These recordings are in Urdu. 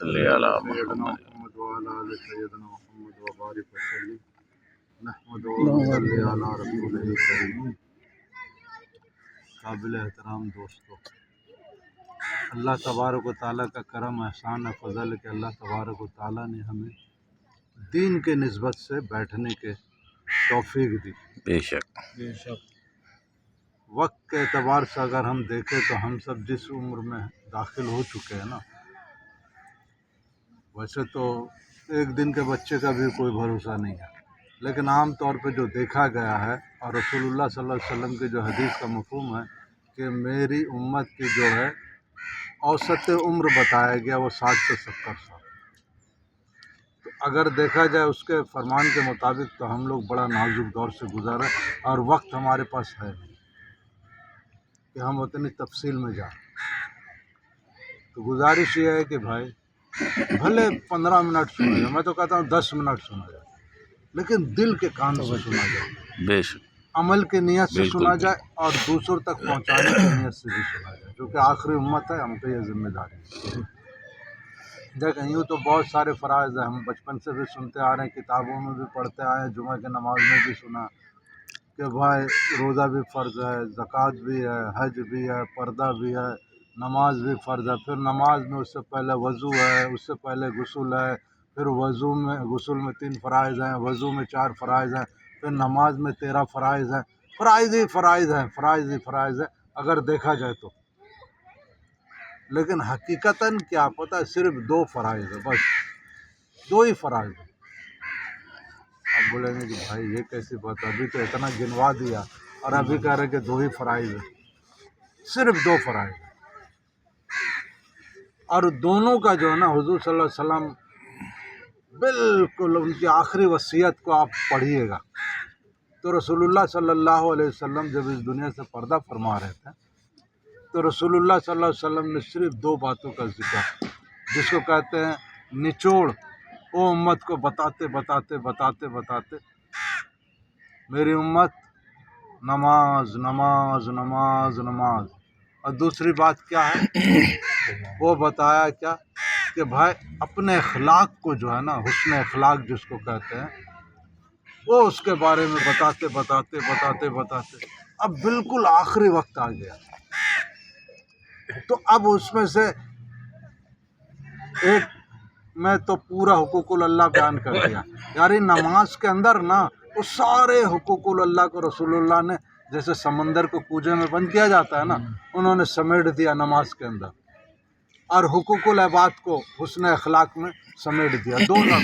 صلی علی سیدنا محمد. محمد وعلی آل سیدنا محمد وبارک وسلم نحمد ونصلی علی رسول الکریم. قابل احترام دوستو، اللہ تبارک و تعالیٰ کا کرم احسان ہے، فضل ہے کہ اللہ تبارک و تعالیٰ نے ہمیں دین کے نسبت سے بیٹھنے کے توفیق دی. بے شک. وقت کے اعتبار سے اگر ہم دیکھیں تو ہم سب جس عمر میں داخل ہو چکے ہیں نا، ویسے تو ایک دن کے بچے کا بھی کوئی بھروسہ نہیں ہے، لیکن عام طور پہ جو دیکھا گیا ہے اور رسول اللہ صلی اللہ علیہ وسلم کی جو حدیث کا مفہوم ہے کہ میری امت کی جو ہے اوسط عمر بتایا گیا وہ 60 سے 70 سال. تو اگر دیکھا جائے اس کے فرمان کے مطابق تو ہم لوگ بڑا نازک دور سے گزارے اور وقت ہمارے پاس ہے نہیں کہ ہم اتنی تفصیل میں جائیں. تو گزارش یہ ہے کہ بھائی بھلے 15 منٹ سنا جائے، میں تو کہتا ہوں 10 منٹ سنا جائے، لیکن دل کے کان سے سنا جائے، بے شک. عمل کی نیت سے بالکل. سنا جائے اور دوسروں تک پہنچانے کی نیت سے بھی سنا جائے، کیونکہ آخری امت ہے، ہم پہ یہ ذمہ داری ہے. دیکھیں یوں تو بہت سارے فرائض ہیں، ہم بچپن سے بھی سنتے آ رہے ہیں، کتابوں میں بھی پڑھتے آئے ہیں، جمعہ کی نماز میں بھی سنا کہ بھائی روزہ بھی فرض ہے، زکوٰۃ بھی ہے، حج بھی ہے، پردہ بھی ہے، نماز بھی فرض ہے. پھر نماز میں اس سے پہلے وضو ہے، اس سے پہلے غسل ہے، پھر غسل میں 3 فرائض ہیں، وضو میں 4 فرائض ہیں، پھر نماز میں 13 فرائض ہیں. فرائض ہی فرائض ہیں، فرائض ہی فرائض ہیں اگر دیکھا جائے تو. لیکن حقیقتاً کیا پتہ ہے، صرف 2 فرائض ہیں، بس 2 ہی فرائض ہیں. اب بولیں گے کہ بھائی یہ کیسی بات ہے، ابھی تو اتنا گنوا دیا اور ابھی کہہ رہے کہ 2 ہی فرائض ہیں. صرف 2 فرائض ہیں، اور دونوں کا جو ہے نا حضور صلی اللہ علیہ وسلم بالکل ان کی آخری وصیت کو آپ پڑھیے گا تو رسول اللہ صلی اللہ علیہ وسلم جب اس دنیا سے پردہ فرما رہے تھے تو رسول اللہ صلی اللہ علیہ وسلم نے صرف 2 باتوں کا ذکر، جس کو کہتے ہیں نچوڑ، وہ امت کو بتاتے بتاتے بتاتے بتاتے میری امت نماز نماز نماز نماز. اور دوسری بات کیا ہے، وہ بتایا کیا کہ بھائی اپنے اخلاق کو جو ہے نا، حسن اخلاق جس کو کہتے ہیں، وہ اس کے بارے میں بتاتے بتاتے بتاتے بتاتے اب بالکل آخری وقت آ گیا. تو اب اس میں سے ایک میں تو پورا حقوق اللہ بیان کر دیا، یعنی نماز کے اندر نا وہ سارے حقوق اللہ کو رسول اللہ نے جیسے سمندر کو کوجے میں بند کیا جاتا ہے نا، انہوں نے سمیٹ دیا نماز کے اندر، اور حقوق العباد کو حسن اخلاق میں سمیٹ دیا. دونوں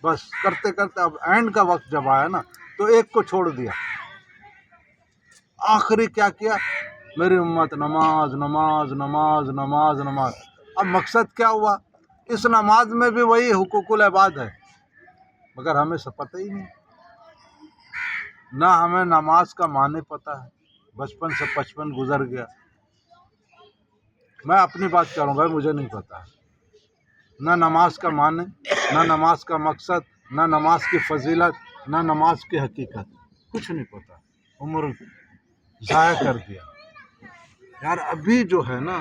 بس کرتے کرتے اب اینڈ کا وقت جب آیا نا تو ایک کو چھوڑ دیا. آخری کیا کیا، میری امت نماز نماز نماز نماز نماز. اب مقصد کیا ہوا، اس نماز میں بھی وہی حقوق العباد ہے، مگر ہمیں سب پتہ ہی نہیں، نہ ہمیں نماز کا معنی پتہ ہے. بچپن سے 55 گزر گیا، میں اپنی بات کر رہا ہوں بھائی، مجھے نہیں پتہ ہے نہ نماز کا معنی، نہ نماز کا مقصد، نہ نماز کی فضیلت، نہ نماز کی حقیقت، کچھ نہیں پتہ. عمر ضائع کر دیا یار. ابھی جو ہے نا،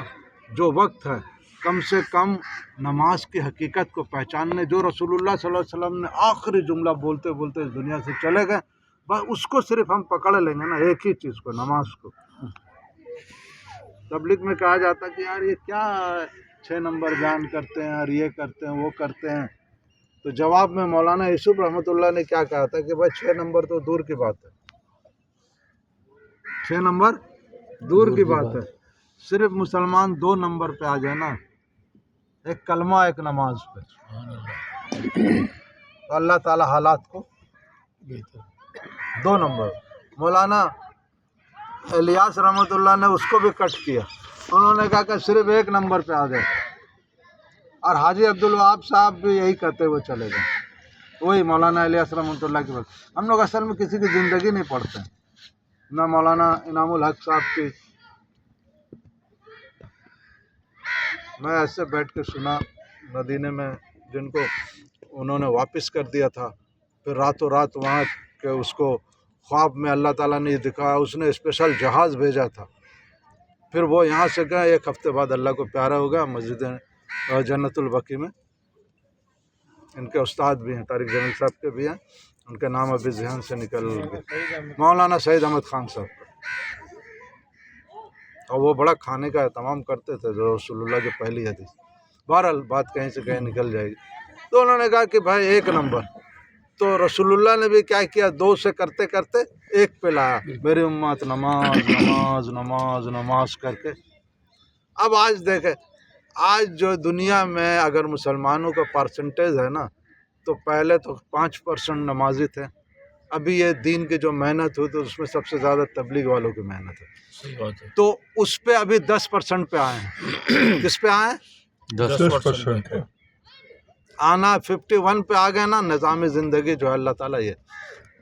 جو وقت ہے، کم سے کم نماز کی حقیقت کو پہچاننے، جو رسول اللہ صلی اللہ علیہ وسلم نے آخری جملہ بولتے بولتے اس دنیا سے چلے گئے، بس اس کو صرف ہم پکڑ لیں گے نا، ایک ہی چیز کو، نماز کو. تبلیغ میں کہا جاتا کہ یار یہ کیا 6 نمبر بیان کرتے ہیں اور یہ کرتے ہیں وہ کرتے ہیں. تو جواب میں مولانا یوسف رحمۃ اللہ نے کیا کہا تھا کہ بھائی 6 نمبر تو دور کی بات ہے، 6 نمبر دور کی بات ہے. صرف مسلمان 2 نمبر پہ آ جائے نا، ایک کلمہ ایک نماز پہ، تو اللہ تعالی حالات کو 2 نمبر. مولانا الیاس رحمۃ اللہ نے اس کو بھی کٹ کیا، انہوں نے کہا کہ صرف 1 نمبر پہ آ گئے. اور حاجی عبدالوہاب صاحب بھی یہی کہتے ہوئے چلے گئے، وہی مولانا الیاس رحمۃ اللہ کی بات. ہم لوگ اصل میں کسی کی زندگی نہیں پڑھتے ہیں، نہ مولانا انعام الحق صاحب کی. میں ایسے بیٹھ کے سنا مدینے میں، جن کو انہوں نے واپس کر دیا تھا، پھر راتوں رات وہاں کہ اس کو خواب میں اللہ تعالیٰ نے یہ دکھایا، اس نے اسپیشل جہاز بھیجا تھا. پھر وہ یہاں سے گئے، 1 ہفتے بعد اللہ کو پیارا ہو گیا، مسجد جنت البقیع میں ان کے استاد بھی ہیں، طارق جمیل صاحب کے بھی ہیں، ان کے نام ابھی ذہن سے نکل گئے، مولانا سعید احمد خان صاحب کا، اور وہ بڑا کھانے کا اہتمام کرتے تھے جو رسول اللہ کی پہلی حدیث۔ بہرحال بات کہیں سے کہیں نکل جائے گی۔ تو انہوں نے کہا کہ بھائی 1 نمبر، تو رسول اللہ نے بھی کیا کیا، 2 سے کرتے کرتے 1 پہ لایا، میری امت نماز نماز نماز نماز کر کے۔ اب آج دیکھیں، آج جو دنیا میں اگر مسلمانوں کا پرسنٹیج ہے نا، تو پہلے تو 5% نمازی تھے، ابھی یہ دین کی جو محنت ہوئی تو اس میں سب سے زیادہ تبلیغ والوں کی محنت ہے، تو اس پہ ابھی 10% پہ آئے ہیں۔ کس پہ آئے ہیں؟ 10%۔ آنا 51 پہ آ گئے نا، نظام زندگی جو ہے اللہ تعالیٰ یہ۔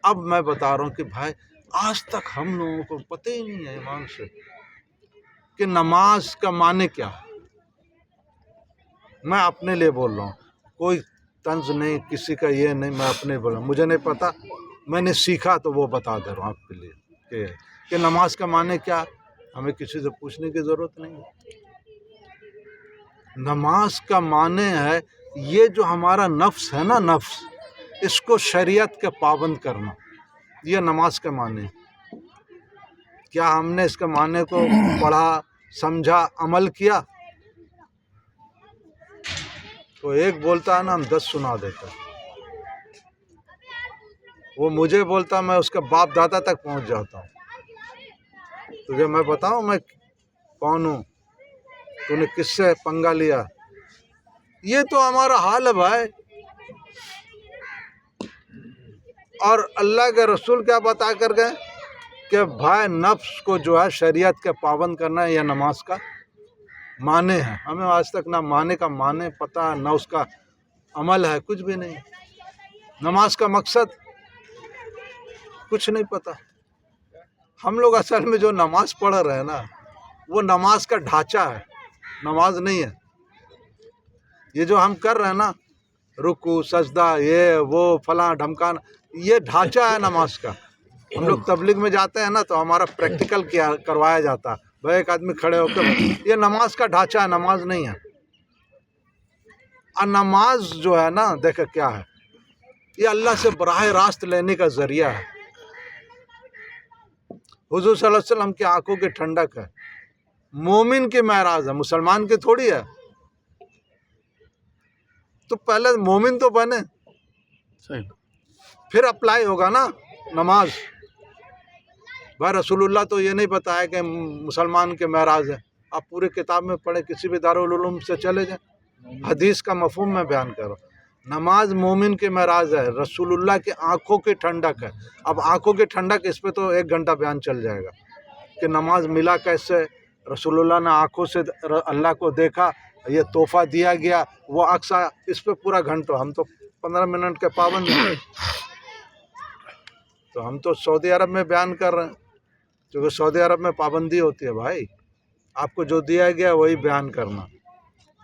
اب میں بتا رہا ہوں کہ بھائی آج تک ہم لوگوں کو پتہ ہی نہیں ہے ایمان سے کہ نماز کا معنی کیا ہے۔ میں اپنے لیے بول رہا ہوں، کوئی طنز نہیں، کسی کا یہ نہیں، میں اپنے بول رہا ہوں، مجھے نہیں پتا، میں نے سیکھا تو وہ بتا دے رہا ہوں آپ کے لیے کہ نماز کا معنی کیا ہے۔ ہمیں کسی سے پوچھنے کی ضرورت نہیں ہے۔ نماز کا معنی ہے یہ جو ہمارا نفس ہے نا، نفس، اس کو شریعت کے پابند کرنا، یہ نماز کا معنی ہے۔ کیا ہم نے اس کے معنی کو پڑھا، سمجھا، عمل کیا؟ تو ایک بولتا ہے نا، ہم 10 سنا دیتے ہیں۔ وہ مجھے بولتا، میں اس کے باپ دادا تک پہنچ جاتا ہوں۔ تجھے میں بتاؤں میں کون ہوں، تو نے کس سے پنگا لیا؟ یہ تو ہمارا حال ہے بھائی۔ اور اللہ کے رسول کیا بتا کر گئے کہ بھائی نفس کو جو ہے شریعت کے پابند کرنا ہے، یہ نماز کا معنی ہے۔ ہمیں آج تک نہ معنی کا معنی پتہ، نہ اس کا عمل ہے، کچھ بھی نہیں۔ نماز کا مقصد کچھ نہیں پتہ۔ ہم لوگ اصل میں جو نماز پڑھ رہے ہیں نا، وہ نماز کا ڈھانچہ ہے، نماز نہیں ہے۔ یہ جو ہم کر رہے ہیں نا، رکوع، سجدہ، یہ وہ فلاں ڈھمکان، یہ ڈھانچہ ہے نماز کا۔ ہم لوگ تبلیغ میں جاتے ہیں نا، تو ہمارا پریکٹیکل کیا کروایا جاتا ہے، بھائی ایک آدمی کھڑے ہو کر، یہ نماز کا ڈھانچہ ہے، نماز نہیں ہے۔ اور نماز جو ہے نا، دیکھیں کیا ہے، یہ اللہ سے براہ راست لینے کا ذریعہ ہے۔ حضور صلی اللہ علیہ وسلم کی آنکھوں کی ٹھنڈک ہے، مومن کی معراج ہے، مسلمان کی تھوڑی ہے۔ تو پہلے مومن تو بنے، پھر اپلائی ہوگا نا نماز۔ بھائی رسول اللہ تو یہ نہیں بتایا کہ مسلمان کے معراج ہے، آپ پورے کتاب میں پڑھیں، کسی بھی دارالعلوم سے چلے جائیں، حدیث کا مفہوم میں بیان کر رہا ہوں۔ نماز مومن کے معراج ہے، رسول اللہ کی آنکھوں کی ٹھنڈک ہے۔ اب آنکھوں کی ٹھنڈک، اس پہ تو 1 گھنٹہ بیان چل جائے گا کہ نماز ملا کیسے، رسول اللہ نے آنکھوں سے اللہ کو دیکھا، یہ تحفہ دیا گیا، وہ عکس آیا، اس پہ پورا گھنٹہ، ہم تو 15 منٹ کے پابند ہیں۔ تو ہم تو سعودی عرب میں بیان کر رہے ہیں، کیونکہ سعودی عرب میں پابندی ہوتی ہے بھائی، آپ کو جو دیا گیا وہی بیان کرنا،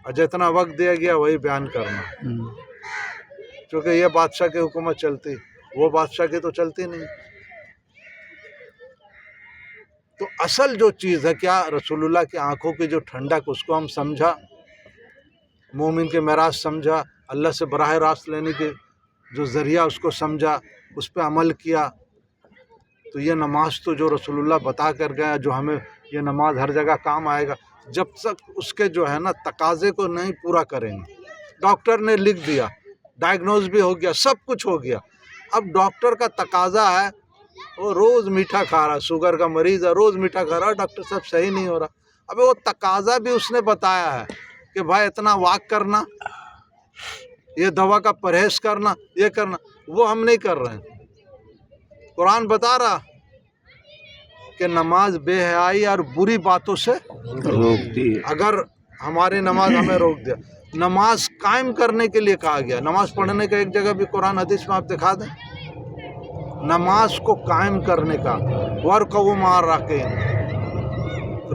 اور جتنا وقت دیا گیا وہی بیان کرنا، کیونکہ یہ بادشاہ کی حکومت چلتی، وہ بادشاہ کی تو چلتی نہیں۔ تو اصل جو چیز ہے کیا، رسول اللہ کی آنکھوں کی جو ٹھنڈک، اس کو ہم سمجھا، مومن کے معراج سمجھا، اللہ سے براہ راست لینے کے جو ذریعہ اس کو سمجھا، اس پہ عمل کیا، تو یہ نماز تو جو رسول اللہ بتا کر گیا، جو ہمیں یہ نماز ہر جگہ کام آئے گا، جب تک اس کے جو ہے نا تقاضے کو نہیں پورا کریں گے۔ ڈاکٹر نے لکھ دیا، ڈائگنوز بھی ہو گیا، سب کچھ ہو گیا، اب ڈاکٹر کا تقاضا ہے، وہ روز میٹھا کھا رہا ہے، شوگر کا مریض ہے، روز میٹھا کھا رہا ہے، ڈاکٹر صاحب صحیح نہیں ہو رہا۔ اب وہ تقاضا بھی اس نے بتایا ہے کہ بھائی اتنا واک کرنا، یہ دوا کا پرہیز کرنا، یہ کرنا، وہ ہم نہیں کر رہے ہیں۔ قرآن بتا رہا کہ نماز بے حیائی اور بری باتوں سے روکتی ہے۔ اگر ہماری نماز ہمیں روک دیا، نماز قائم کرنے کے لیے کہا گیا، نماز پڑھنے کا ایک جگہ بھی قرآن حدیث میں آپ دکھا دیں، نماز کو قائم کرنے کا، وَارْكَعُوا مَعَ الرَّاكِعِينَ،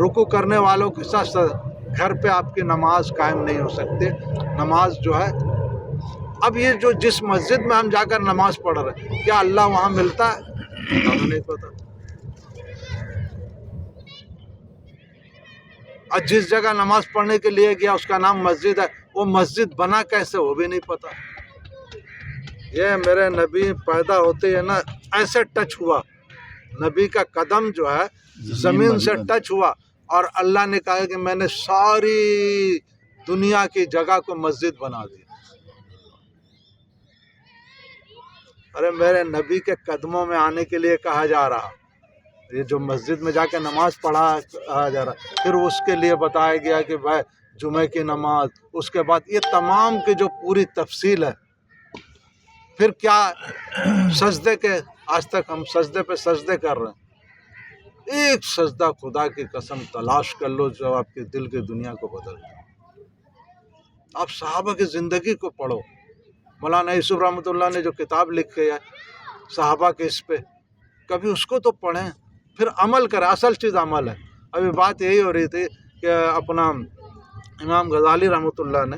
رکوع کرنے والوں کے ساتھ گھر پہ آپ کی نماز قائم نہیں ہو سکتے۔ نماز جو ہے، اب یہ جو جس مسجد میں ہم جا کر نماز پڑھ رہے ہیں، کیا اللہ وہاں ملتا ہے؟ ہمیں نہیں پتا۔ اور جس جگہ نماز پڑھنے کے لیے گیا، اس کا نام مسجد ہے، وہ مسجد بنا کیسے، وہ بھی نہیں پتا۔ یہ میرے نبی پیدا ہوتے ہیں نا ایسے ٹچ ہوا، نبی کا قدم جو ہے زمین سے ٹچ ہوا، اور اللہ نے کہا کہ میں نے ساری دنیا کی جگہ کو مسجد بنا دی۔ ارے میرے نبی کے قدموں میں آنے کے لیے کہا جا رہا، یہ جو مسجد میں جا کے نماز پڑھا کہا جا رہا، پھر اس کے لیے بتایا گیا کہ بھائی جمعے کی نماز، اس کے بعد یہ تمام کی جو پوری تفصیل ہے۔ پھر کیا سجدے کے، آج تک ہم سجدے پہ سجدے کر رہے ہیں، ایک سجدہ خدا کی قسم تلاش کر لو جو آپ کے دل کی دنیا کو بدل دے۔ آپ صحابہ کی زندگی کو پڑھو، مولانا یوسف رحمۃ اللہ نے جو کتاب لکھی ہے صحابہ کے اس پہ، کبھی اس کو تو پڑھیں، پھر عمل کریں، اصل چیز عمل ہے۔ ابھی بات یہی ہو رہی تھی کہ اپنا امام غزالی رحمۃ اللہ نے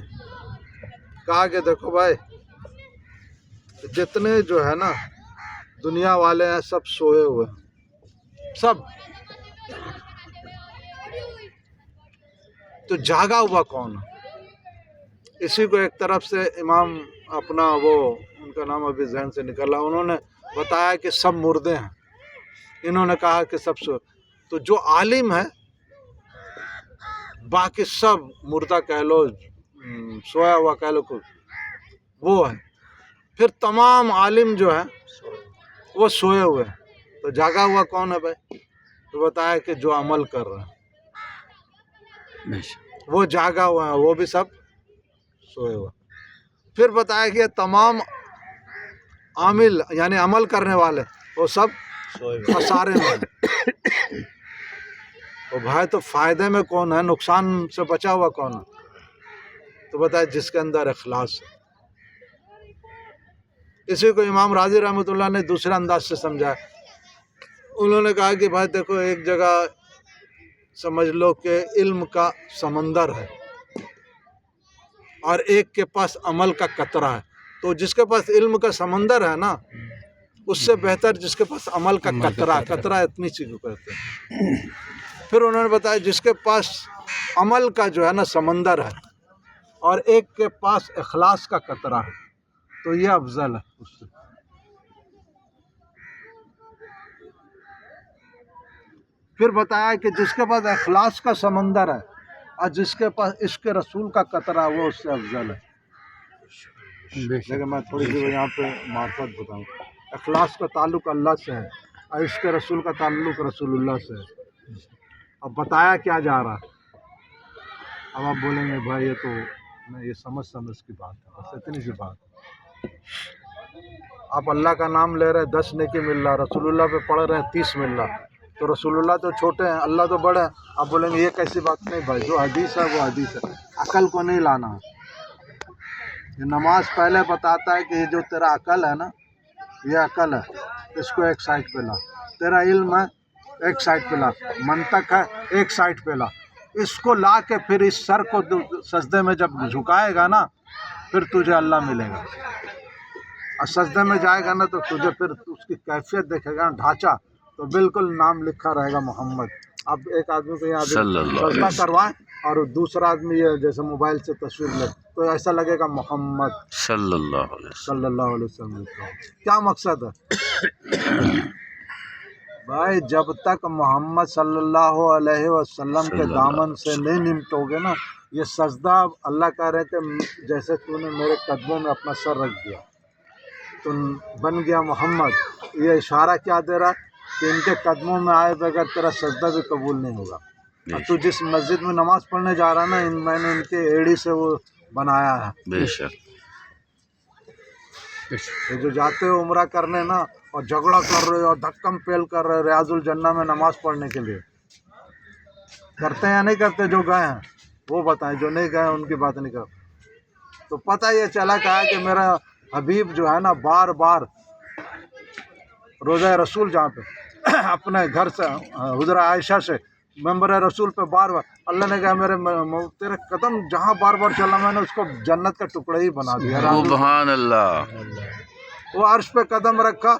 کہا کہ دیکھو بھائی، جتنے جو ہے نا دنیا والے ہیں سب سوئے ہوئے ہیں، سب، تو جاگا ہوا کون ہے؟ اسی کو ایک طرف سے امام اپنا وہ، ان کا نام ابھی ذہن سے نکلا، انہوں نے بتایا کہ سب مردے ہیں، انہوں نے کہا کہ سب سو، تو جو عالم ہے باقی سب مردہ کہہ لو، سویا ہوا کہہ لو، وہ ہے، پھر تمام عالم جو ہے وہ سوئے ہوئے ہیں، تو جاگا ہوا کون ہے بھائی؟ تو بتایا کہ جو عمل کر رہے ہیں وہ جاگا ہوا ہے، وہ بھی سب سوئے ہوئے۔ پھر بتایا کہ تمام عامل یعنی عمل کرنے والے وہ سب خسارے میں ہیں۔ تو بھائی تو فائدے میں کون ہے، نقصان سے بچا ہوا کون ہے؟ تو بتایا جس کے اندر اخلاص ہے۔ اسی کو امام راضی رحمۃ اللہ نے دوسرے انداز سے سمجھا، انہوں نے کہا کہ بھائی دیکھو، ایک جگہ سمجھ لو کہ علم کا سمندر ہے اور ایک کے پاس عمل کا قطرہ ہے، تو جس کے پاس علم کا سمندر ہے نا، اس سے بہتر جس کے پاس عمل کا قطرہ اتنی چیز کو کہتے ہیں۔ پھر انہوں نے بتایا جس کے پاس عمل کا جو ہے نا سمندر ہے اور ایک کے پاس اخلاص کا قطرہ ہے، تو یہ افضل ہے اس سے۔ پھر بتایا کہ جس کے پاس اخلاص کا سمندر ہے اور جس کے پاس عشق رسول کا قطرہ وہ اس سے افضل ہے۔ لیکن میں تھوڑی سی یہاں پہ معرفت بتاؤں، اخلاص کا تعلق اللہ سے ہے اور عشق رسول کا تعلق رسول اللہ سے ہے۔ اب بتایا کیا جا رہا ہے؟ اب آپ بولیں گے بھائی یہ تو میں یہ سمجھ کی بات ہے، بس اتنی سی بات ہے۔ آپ اللہ کا نام لے رہے ہیں 10 نیکی مل رہا، رسول اللہ پہ پڑھ رہے ہیں 30 مل رہا، تو رسول اللہ تو چھوٹے ہیں، اللہ تو بڑے ہیں۔ آپ بولیں گے یہ کیسی بات؟ نہیں بھائی، جو حدیث ہے وہ حدیث ہے، عقل کو نہیں لانا ہے۔ یہ نماز پہلے بتاتا ہے کہ یہ جو تیرا عقل ہے نا، یہ عقل ہے، اس کو ایک سائڈ پہ لا، تیرا علم ہے ایک سائڈ پہ لا، منطق ہے ایک سائڈ پہ لا، اس کو لا کے پھر اس سر کو سجدے میں جب جھکائے گا نا، پھر تجھے اللہ ملے گا، اور سجدے میں جائے گا نا تو تجھے پھر اس کی کیفیت دیکھے گا، ڈھانچہ تو بالکل نام لکھا رہے گا محمد۔ اب ایک آدمی کو یہاں سجدہ کروائے اور دوسرا آدمی یہ جیسے موبائل سے تصویر لے تو ایسا لگے گا محمد صلی اللہ علیہ وسلم۔ کیا مقصد ہے بھائی؟ جب تک محمد صلی اللہ علیہ وسلم کے دامن سے نہیں نمٹو گے نا، یہ سجدہ اللہ کہہ رہے کہ جیسے تو نے میرے قدموں میں اپنا سر رکھ دیا تو بن گیا محمد، یہ اشارہ کیا دے رہا کہ ان کے قدموں میں آئے بغیر تیرا سجدہ بھی قبول نہیں ہوگا۔ اب تو جس مسجد میں نماز پڑھنے جا رہا نا، میں نے ان کے ایڑی سے وہ بنایا ہے۔ بے شک یہ جو جاتے ہو عمرہ کرنے نا اور جھگڑا کر رہے اور دھکم پیل کر رہے ریاض الجنہ میں نماز پڑھنے کے لیے، کرتے ہیں یا نہیں کرتے؟ جو گئے ہیں وہ بتائیں، جو نہیں گئے ہیں ان کی بات نہیں کرتے۔ تو پتہ یہ چلا کہ میرا حبیب جو ہے نا بار بار روضہ رسول جہاں پہ اپنے گھر سے حضرہ عائشہ سے ممبر رسول پہ بار بار اللہ نے کہا میرے تیرے قدم جہاں بار بار چلا میں نے اس کو جنت کا ٹکڑا ہی بنا دیا۔ سبحان اللہ۔ وہ عرش پہ قدم رکھا،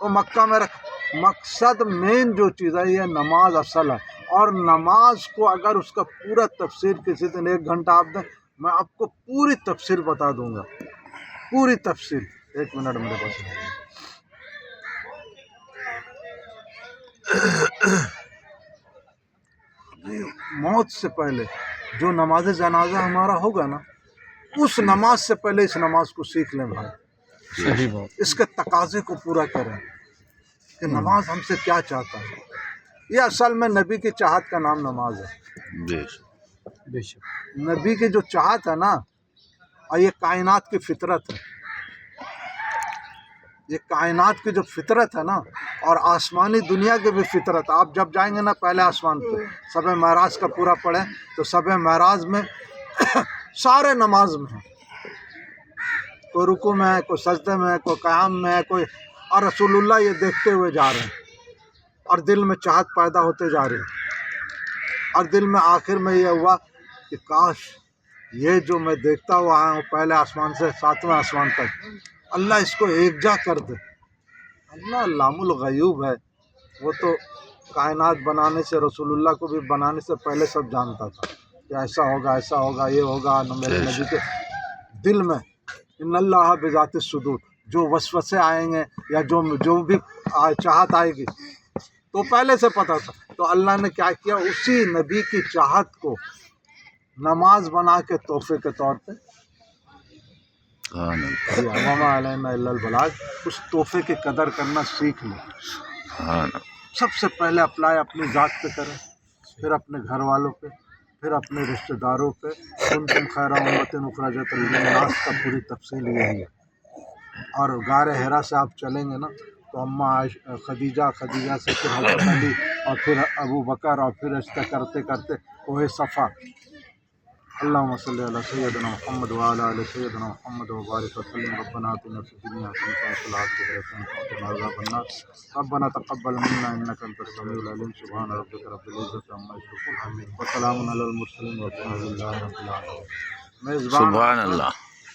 وہ مکہ میں رکھا۔ مقصد مین جو چیز ہے یہ نماز اصل ہے، اور نماز کو اگر اس کا پورا تفسیر کسی دن 1 گھنٹہ آپ دیں، میں آپ کو پوری تفسیر بتا دوں گا پوری تفصیل. ایک منٹ میرے پاس. موت سے پہلے جو نماز جنازہ ہمارا ہوگا نا، اس نماز سے پہلے اس نماز کو سیکھ لیں بھائی. صحیح بات. اس کے تقاضے کو پورا کریں کہ نماز ہم سے کیا چاہتا ہے. یہ اصل میں نبی کی چاہت کا نام نماز ہے. بے شک. بے شک. نبی کی جو چاہت ہے نا، اور یہ کائنات کی فطرت ہے. یہ کائنات کی جو فطرت ہے نا، اور آسمانی دنیا کی بھی فطرت. آپ جب جائیں گے نا پہلے آسمان پہ، شب معراج کا پورا پڑھیں تو شب معراج میں سارے نماز میں ہیں. کوئی رکوع میں ہے، کوئی سجدے میں ہے، کوئی قیام میں ہے، کوئی، اور رسول اللہ یہ دیکھتے ہوئے جا رہے ہیں اور دل میں چاہت پیدا ہوتے جا رہی ہے. اور دل میں آخر میں یہ ہوا کہ کاش یہ جو میں دیکھتا ہوا آیا ہوں پہلے آسمان سے 7ویں آسمان تک، اللہ اس کو ایک جا کر دے. اللہ علام الغیوب ہے. وہ تو کائنات بنانے سے، رسول اللہ کو بھی بنانے سے پہلے سب جانتا تھا کہ ایسا ہوگا، ایسا ہوگا، یہ ہوگا. میرے نبی کے دل میں ان اللہ بذات الصدور جو وسوسے آئیں گے یا جو بھی چاہت آئے گی تو پہلے سے پتہ تھا. تو اللہ نے کیا کیا، اسی نبی کی چاہت کو نماز بنا کے تحفے کے طور پہ سبحان اللہ. وما علینا الا البلاغ. اس تحفے کی قدر کرنا سیکھ لیں. سبحان اللہ. سب سے پہلے اپلائی اپنی ذات پہ کریں، پھر اپنے گھر والوں پہ، پھر اپنے رشتہ داروں پہ. کنتم خیر امۃ اخرجت للناس کا پوری تفصیل یہی ہے. اور غار حرا سے آپ چلیں گے نا تو اماں خدیجہ سے پھر حضرت علی اور پھر ابو بکر اور پھر ایسا کرتے کرتے کوہ صفا. اللہم صلی علی سیدنا محمد وعلی آل سیدنا محمد وبارک وسلم. ربنا آتنا فی الدنیا حسنۃ وفی الآخرۃ حسنۃ وقنا عذاب النار. ربنا تقبل منا انک انت السمیع العلیم. سبحان ربک رب العزۃ عما یصفون وسلام علی المرسلین والحمد للہ رب العالمین. میزبان سبحان اللہ.